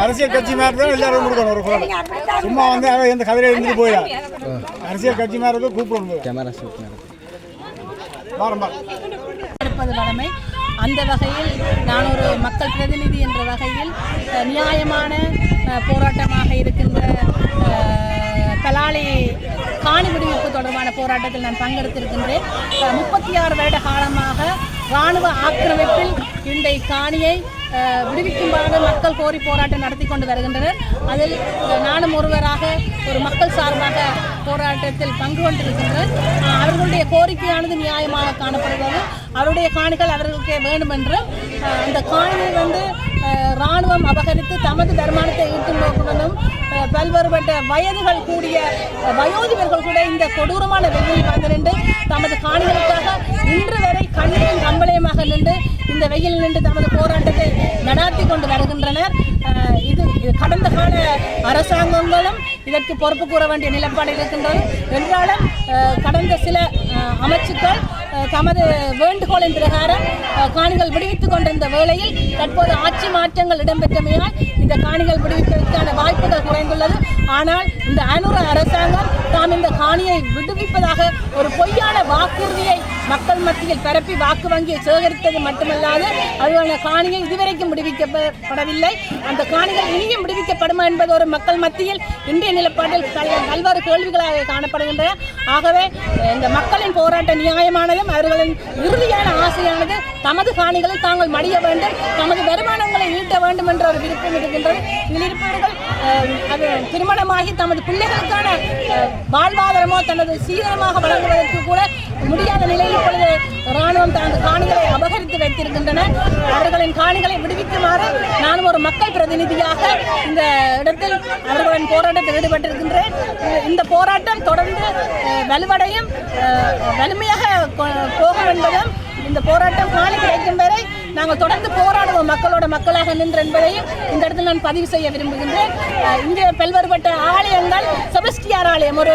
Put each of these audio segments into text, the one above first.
அரசியல் கட்சி மாதிரி எல்லாரும் கொடுக்கணும் ஒரு போராட்டம். சும்மா வந்து எந்த கதையில இருந்துட்டு போயா அரசியல் கட்சி மாதிரி கூப்பிடணும். வளமை அந்த வகையில் நான் ஒரு மக்கள் பிரதிநிதி என்ற வகையில் நியாயமான போராட்டமாக இருக்கின்ற பலாலி காணி விடுவிப்பு தொடர்பான போராட்டத்தில் நான் பங்கெடுத்திருக்கின்றேன். 36 வருட காலமாக இராணுவ ஆக்கிரமிப்பில் இந்த காணியை விடுவிக்குமாறு மக்கள் கோரி போராட்டம் நடத்தி கொண்டு வருகின்றனர். அதில் நானும் ஒருவராக ஒரு மக்கள் சார்பாக போராட்டத்தில் பங்கு கொண்டிருக்கின்றனர். அவர்களுடைய கோரிக்கையானது நியாயமாக காணப்படுகிறது. அவருடைய காணிகள் அவர்களுக்கே வேண்டும் என்று அந்த காணியை இராணுவம் அபகரித்து தமது வருமானத்தை ஈட்டும் நோக்குடனும் பல்வேறுபட்ட வயதுகள் கூடிய வயோதிபர்கள் கூட இந்த கொடூரமான வெயிலில் வந்து தமது காணிகளுக்காக இன்று வரை கண்ணீரும் கம்பளையமாக நின்று இந்த வெயில் நின்று தமது போராட்டத்தை நடாத்தி கொண்டு வருகின்றனர். இது கடந்த கால அரசாங்கங்களும் இதற்கு பொறுப்பு கூற வேண்டிய நிலைப்பாடு இருக்கின்றது. என்றாலும் கடந்த சில அமைச்சுக்கள் தமது வேண்டுகோளின் பிரகாரம் காணிகள் விடுவித்துக் கொண்டிருந்த வேளையில் தற்போது ஆட்சி மாற்றங்கள் இடம்பெற்றமையால் இந்த காணிகள் விடுவிப்பதற்கான வாய்ப்புகள் குறைந்துள்ளது. ஆனால் இந்த அனுர அரசாங்கம் தாம் இந்த காணியை விடுவிப்பதாக ஒரு பொய்யான வாக்குறுதியை மக்கள் மத்தியில் பரப்பி வாக்கு வங்கியை சேகரித்தது மட்டுமல்லாது அதுவான காணியை இதுவரைக்கும் விடுவிக்கப்படவில்லை. அந்த காணிகள் இனியும் விடுவிக்கப்படுமா என்பது ஒரு மக்கள் மத்தியில் இன்றைய நிலப்பாட்டில் பல்வேறு கேள்விகளாக காணப்படுகின்றன. ஆகவே இந்த மக்களின் போராட்ட நியாயமானதும் அவர்களின் இறுதியான ஆசையானது தமது காணிகளில் தாங்கள் மடிய வேண்டும், தமது வருமானங்களை ஈட்ட வேண்டும் என்ற ஒரு விருப்பம் இருக்கின்றது. இதில் இருப்பவர்கள் அது திருமணமாகி தமது பிள்ளைகளுக்கான வாழ்வாதாரமோ தனது சீதனமாக வழங்குவதற்கு கூட முடியாத நிலையில் இப்பொழுது இராணுவம் தனது காணிகளை அபகரித்து வைத்திருக்கின்றனர். அவர்களின் காணிகளை விடுவிக்குமாறு நானும் ஒரு மக்கள் பிரதிநிதியாக இந்த இடத்தில் அவர்களின் போராட்டத்தில் ஈடுபட்டிருக்கின்றேன். இந்த போராட்டம் தொடர்ந்து வலுவடையும் வலிமையாக போகும் என்பதும் இந்த போராட்டம் காணி கிடைக்கும் வரை நாங்கள் தொடர்ந்து போராடுவோம் மக்களோட மக்களாக நின்று என்பதையும் இந்த இடத்தில் நான் பதிவு செய்ய விரும்புகின்றேன். இங்கே பல்வேறுபட்ட ஆலயங்கள், செபஸ்டியார் ஆலயம் ஒரு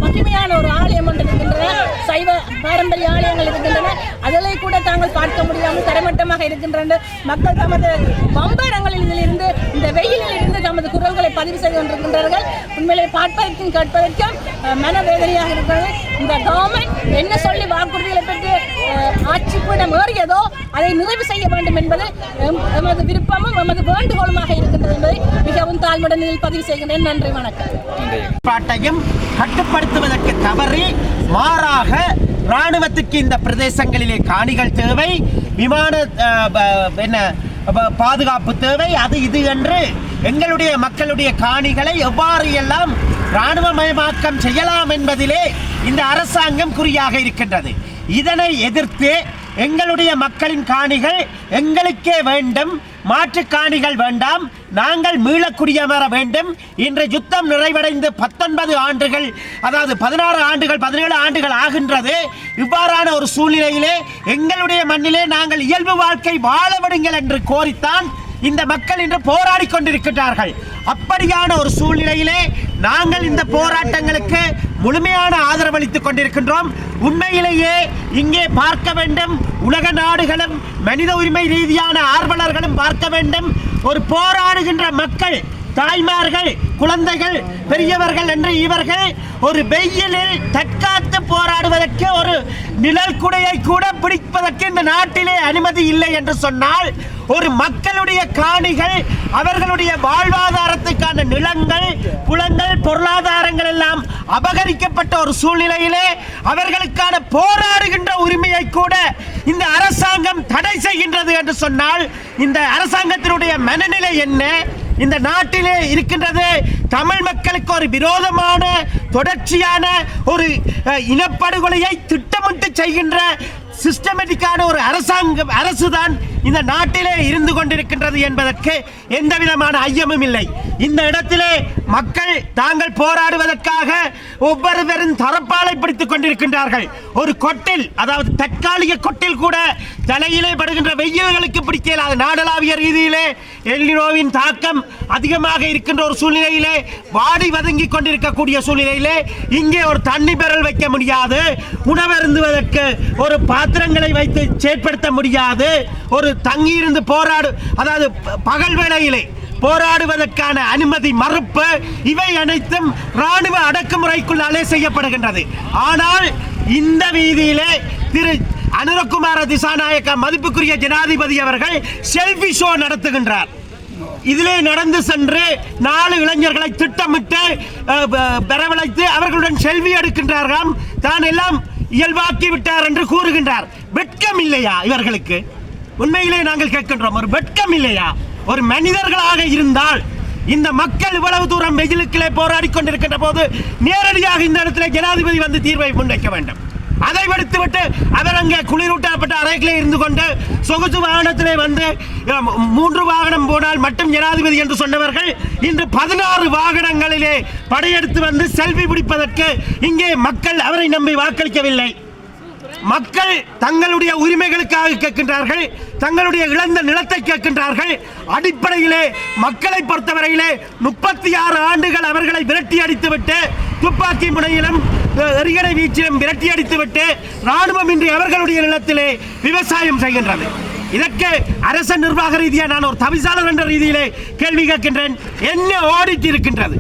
மகிமையான ஒரு ஆலயம் ஒன்று இருக்கின்றன, சைவ பாரம்பரிய ஆலயங்கள் இருக்கின்றன. அதிலே கூட தாங்கள் பார்க்க முடியாமல் தரைமட்டமாக இருக்கின்றன. மக்கள் தமது வம்பரங்களில் இருந்து இந்த வெயிலில் இருந்து தமது குரல்களை பதிவு செய்து கொண்டிருக்கின்றார்கள். உண்மையிலே பார்ப்பதற்கும் கேட்பதற்கும் மனவேதனையாக இருக்கிறது. இந்த கவர்மெண்ட் என்ன சொல்லி வாக்குறுதிகளை பெற்று ஆட்சிப்பிடம் ஏறியதோ அதை நிறைவு செய்ய வேண்டும் என்பது எமது விருப்பமும் எமது வேண்டுகோளுமாக இருக்கின்றது என்பதை மிகவும் தாழ்மையுடன் பதிவு செய்கின்றேன். நன்றி, வணக்கம். பாட்டையும் கட்டுப்படுத்துவதற்கு தவறி மாறாக இராணுவத்துக்கு இந்த பிரதேசங்களிலே காணிகள் தேவை, விமான பாதுகாப்பு தேவை, அது இது என்று எங்களுடைய மக்களுடைய காணிகளை எவ்வாறு எல்லாம் இராணுவமயமாக்கம் செய்யலாம் என்பதிலே இந்த அரசாங்கம் குறியாக இருக்கின்றது. இதனை எதிர்த்து எங்களுடைய மக்களின் காணிகள் எங்களுக்கே வேண்டும், மாற்று காணிகள் வேண்டாம், நாங்கள் மீளக்குடியமர வேண்டும். இன்று யுத்தம் நிறைவடைந்து 19 ஆண்டுகள், அதாவது 16 ஆண்டுகள் 17 ஆண்டுகள் ஆகின்றது. இவ்வாறான ஒரு சூழ்நிலையிலே எங்களுடைய மண்ணிலே நாங்கள் இயல்பு வாழ்க்கை வாழ விடுங்கள் என்று கோரித்தான் இந்த மக்கள் இன்று போராடி கொண்டிருக்கிறார்கள். அப்படியான ஒரு சூழ்நிலையிலே நாங்கள் இந்த போராட்டங்களுக்கு முழுமையான ஆதரவு அளித்துக் கொண்டிருக்கின்றோம். உண்மையிலேயே இங்கே பார்க்க வேண்டும், உலக நாடுகளும் மனித உரிமை ரீதியான ஆர்வலர்களும் பார்க்க வேண்டும். ஒரு போராடுகின்ற மக்கள், தாய்மார்கள், குழந்தைகள், பெரியவர்கள் என்று இவர்கள் ஒரு வெயிலில் தற்காத்து போராடுவதற்கு ஒரு நிழல் குடையை கூட பிடிப்பதற்கு இந்த நாட்டிலே அனுமதி இல்லை என்று சொன்னால், ஒரு மக்களுடைய காணிகள், அவர்களுடைய வாழ்வாதாரத்துக்கான நிலங்கள், குளங்கள், பொருளாதாரங்கள் எல்லாம் அபகரிக்கப்பட்ட ஒரு சூழ்நிலையிலே அவர்களுக்கான போராடுகின்ற உரிமையை கூட இந்த அரசாங்கம் தடை செய்கின்றது என்று சொன்னால், இந்த அரசாங்கத்தினுடைய மனநிலை என்ன? இந்த நாட்டிலே இருக்கின்றது தமிழ் மக்களுக்கு ஒரு விரோதமான தொடர்ச்சியான ஒரு இனப்படுகொலையை திட்டமிட்டு செய்கின்ற சிஸ்டமேட்டிக்கான ஒரு அரசுதான் இந்த நாட்டிலே இருந்து கொண்டிருக்கின்றது என்பதற்கு எந்த விதமான ஐயமும் இல்லை. இந்த இடத்திலே மக்கள் தாங்கள் போராடுவதற்காக ஒவ்வொருவரும் தரப்பாலை பிடித்துக் கொண்டிருக்கின்றார்கள். ஒரு கொட்டில், அதாவது தற்காலிக கொட்டில் கூட தலையிலே படுகின்ற வெயில்களுக்கு பிடிக்கலாது. நாடளாவிய ரீதியிலே எல்னினோவின் தாக்கம் அதிகமாக இருக்கின்ற ஒரு சூழ்நிலையிலே, வாடி வதங்கி கொண்டிருக்கக்கூடிய சூழ்நிலையிலே இங்கே ஒரு தண்ணி பெறல் வைக்க முடியாது, உணவருந்துவதற்கு ஒரு பாத்திரங்களை வைத்து செயற்படுத்த முடியாது, ஒரு தங்கியிருந்து அதாவது பகல் வேளையிலே போராடுவதற்கான அனுமதி மறுப்பு, இவை அனைத்தும் ராணுவ அடக்குமுறைக்குள்ளாலே செய்யப்படுகின்றது. ஆனால் இந்த வீதியிலே திரு அனுரகுமார திசாநாயக்க மதிப்புக்குரிய ஜனாதிபதி அவர்கள் செல்ஃபி ஷோ நடத்துகின்றார். இதிலே நடந்து சென்று 4 இளைஞர்களை திட்டமிட்டு வரவழைத்து அவர்களுடன் செல்வி எடுக்கின்றார்கள். தான் எல்லாம் இயல்பாக்கி விட்டார் என்று கூறுகின்றார். வெட்கம் இல்லையா இவர்களுக்கு? உண்மையிலே நாங்கள் கேட்கின்றோம், ஒரு வெட்கம் இல்லையா? ஒரு மனிதர்களாக இருந்தால் இந்த மக்கள் இவ்வளவு தூரம் வெயிலுக்கிலே போராடி கொண்டிருக்கின்ற போது நேரடியாக இந்த இடத்துல ஜனாதிபதி வந்து தீர்வை முன்வைக்க வேண்டும். அதை விடுத்துவிட்டு அவர் அங்கே குளிரூட்டப்பட்ட அறைகளே இருந்து கொண்டு சொகுசு வாகனத்திலே வந்து 3 வாகனம் போனால் மட்டும் ஜனாதிபதி என்று சொன்னவர்கள் இன்று 16 வாகனங்களிலே படையெடுத்து வந்து செல்வி பிடிப்பதற்கு இங்கே மக்கள் அவரை நம்பி வாக்களிக்கவில்லை. மக்கள் தங்களுடைய உரிமைகளுக்காக கேட்கின்றார்கள், தங்களுடைய இழந்த நிலத்தை கேட்கின்றார்கள். அடிப்படையிலே மக்களை பொறுத்தவரையிலே 36 ஆண்டுகள் அவர்களை விரட்டி அடித்துவிட்டு, துப்பாக்கி முனையிலும் எறிகணை வீச்சிலும் விரட்டி அடித்துவிட்டு ராணுவம் இன்றி அவர்களுடைய நிலத்திலே விவசாயம் செய்கின்றது. இதற்கு அரச நிர்வாக ரீதியாக நான் ஒரு தவிசாளர் என்ற ரீதியிலே கேள்வி கேட்கின்றேன். என்ன ஆடிட் இருக்கின்றது?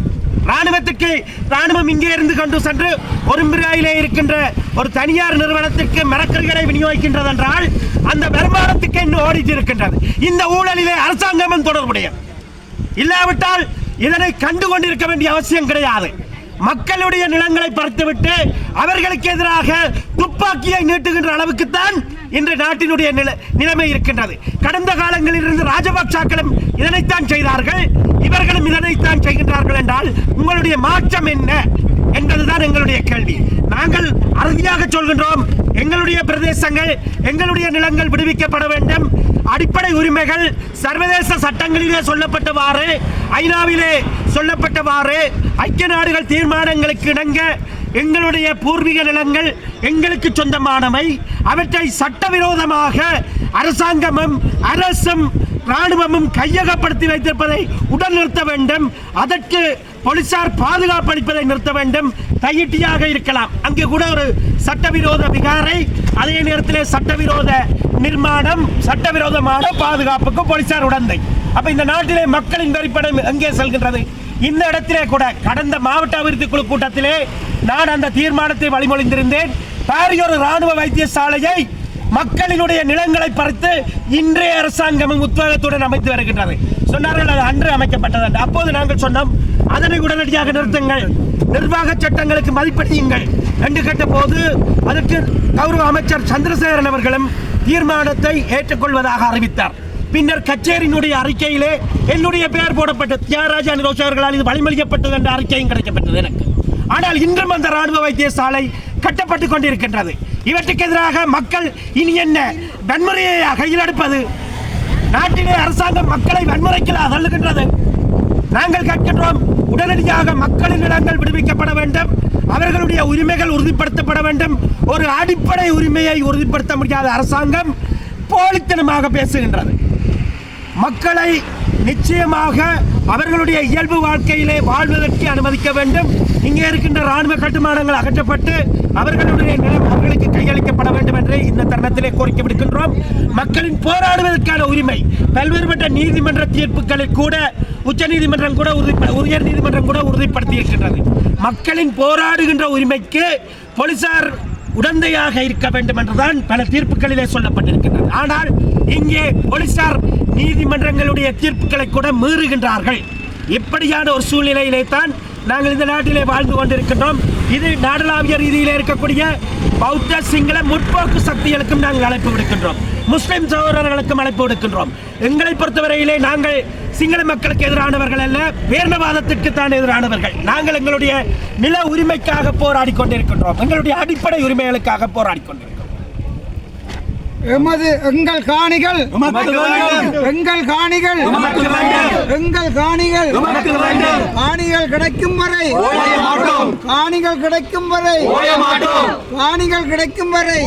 ராணுவம் இங்கே இருந்து கொண்டு சென்று ஒரு மிராயிலே இருக்கின்ற ஒரு தனியார் நிறுவனத்திற்கு மரக்கறிகளை விநியோகிக்கின்றது என்றால் அந்த வருமானத்துக்கு என்ன ஆடிட் இருக்கின்றது? இந்த ஊழலிலே அரசாங்கமும் தொடர்புடையது. இல்லாவிட்டால் இதனை கண்டு கொண்டிருக்க வேண்டிய அவசியம் கிடையாது. மக்களுடைய நிலங்களை பறித்துவிட்டு அவர்களுக்கு எதிராக துப்பாக்கியை நீட்டுகின்ற அளவுக்குத்தான் இன்று நாட்டினுடைய நிலைமை இருக்கின்றது. கடந்த காலங்களில் இருந்து ராஜபக்சாக்களும் இதனைத்தான் செய்தார்கள், இவர்களும் இதனைத்தான் செய்கின்றார்கள் என்றால் உங்களுடைய மாற்றம் என்ன என்பதுதான் எங்களுடைய கேள்வி. நாங்கள் அறுதியாக சொல்கின்றோம், எங்களுடைய பிரதேசங்கள், எங்களுடைய நிலங்கள் விடுவிக்கப்பட வேண்டும். அடிப்படை உரிமைகள் சர்வதேச சட்டங்களிலே சொல்லப்பட்டவாறு, ஐநாவிலே சொல்லப்பட்டவாறு, ஐக்கிய நாடுகள் தீர்மானங்களுக்கு இணங்க எங்களுடைய பூர்வீக நிலங்கள் எங்களுக்கு சொந்தமானவை. அவற்றை சட்டவிரோதமாக அரசாங்கமும் அரசும் ராணுவமும் கையகப்படுத்தி வைத்திருப்பதை உடன் நிறுத்த வேண்டும். அதற்கு போலீசார் பாதுகாப்பு அளிப்பதை நிறுத்த வேண்டும். கையிட்டியாக இருக்கலாம், அங்கே கூட ஒரு சட்டவிரோத விகாரை, அதே நேரத்தில் சட்டவிரோத நிர்மாணம், சட்டவிரோதமான பாதுகாப்புக்கு போலீசார் உடந்தை. அப்ப இந்த நாட்டிலே மக்களின் வரிப்படம் எங்கே செல்கின்றது? இந்த இடத்திலே கூட கடந்த மாவட்ட அபிவிருத்தி குழு கூட்டத்திலே நான் அந்த தீர்மானத்தை வழிமொழிந்திருந்தேன். பாரியூர் ராணுவ வைத்தியசாலையை மக்களினுடைய நிலங்களை பறித்து இன்றைய அரசாங்கமும் உத்வேகத்துடன் அமைத்து வருகின்றது. சொன்னார்கள் அது அன்று அமைக்கப்பட்டது. அப்போது நாங்கள் சொன்னோம், அதனை உடனடியாக நிறுத்துங்கள், நிர்வாக சட்டங்களுக்கு மதிப்பளியுங்கள் என்று கேட்ட போது அதற்கு கௌரவ அமைச்சர் சந்திரசேகரன் அவர்களும் தீர்மானத்தை ஏற்றுக்கொள்வதாக அறிவித்தார். பின்னர் கச்சேரியினுடைய அறிக்கையிலே என்னுடைய பெயர் போடப்பட்ட தியாகராஜா நிரோஷ் அவர்களால் இது வழிமொழியப்பட்டது என்ற அறிக்கையும் கிடைக்கப்பட்டது எனக்கு. ஆனால் இன்றும் அந்த ராணுவ வைத்தியசாலை கட்டப்பட்டுக் கொண்டிருக்கின்றது. இவற்றுக்கு எதிராக மக்கள் இனி என்ன வன்முறையை கையில் எடுப்பது? நாட்டிலே அரசாங்கம் மக்களை வன்முறைக்கு தள்ளுகின்றது. நாங்கள் கேட்கின்றோம், உடனடியாக மக்களின் நிலங்கள் விடுவிக்கப்பட வேண்டும், அவர்களுடைய உரிமைகள் உறுதிப்படுத்தப்பட வேண்டும். ஒரு அடிப்படை உரிமையை உறுதிப்படுத்த முடியாத அரசாங்கம் போலித்தனமாக பேசுகின்றது. மக்களை நிச்சயமாக அவர்களுடைய இயல்பு வாழ்க்கையிலே வாழ்வதற்கு அனுமதிக்க வேண்டும். இங்கே இருக்கின்ற ராணுவ கட்டுமானங்கள் அகற்றப்பட்டு அவர்களுடைய நிலம் அவர்களுக்கு கையளிக்கப்பட வேண்டும் என்று இந்த தருணத்திலே கோரிக்கை விடுக்கின்றோம். மக்களின் போராடுவதற்கான உரிமை பல்வேறுபட்ட நீதிமன்ற தீர்ப்புகளில் கூட உச்சநீதிமன்றம் கூட உயர் நீதிமன்றம் கூட உறுதிப்படுத்தி இருக்கின்றது. மக்களின் போராடுகின்ற உரிமைக்கு போலீசார் உடந்தையாக இருக்க வேண்டும் என்றுதான் பல தீர்ப்புகளிலே சொல்லப்பட்டிருக்கின்றது. ஆனால் இங்கே போலீசார் நீதிமன்றங்களுடைய தீர்ப்புகளை கூட மீறுகின்றார்கள். இப்படியான ஒரு சூழ்நிலையிலே தான் நாங்கள் இந்த நாட்டிலே வாழ்ந்து கொண்டிருக்கின்றோம். இது நாடளாவிய ரீதியிலே இருக்கக்கூடிய பௌத்த சிங்கள முற்போக்கு சக்திகளுக்கும் நாங்கள் அழைப்பு விடுக்கின்றோம், முஸ்லிம் சகோதரர்களுக்கும் அழைப்பு விடுக்கின்றோம். எங்களை பொறுத்தவரையிலே நாங்கள் சிங்கள மக்களுக்கு எதிரானவர்கள் அல்ல, பேரினவாதத்திற்கு தான் எதிரானவர்கள். நாங்கள் எங்களுடைய நில உரிமைக்காக போராடி கொண்டிருக்கின்றோம், எங்களுடைய அடிப்படை உரிமைகளுக்காக போராடி கொண்டிருக்கிறோம். எங்கள் காணிகள் எங்கள் காணிகள் எங்கள் காணிகள் காணிகள் கிடைக்கும் வரை காணிகள் கிடைக்கும் வரை காணிகள் கிடைக்கும் வரை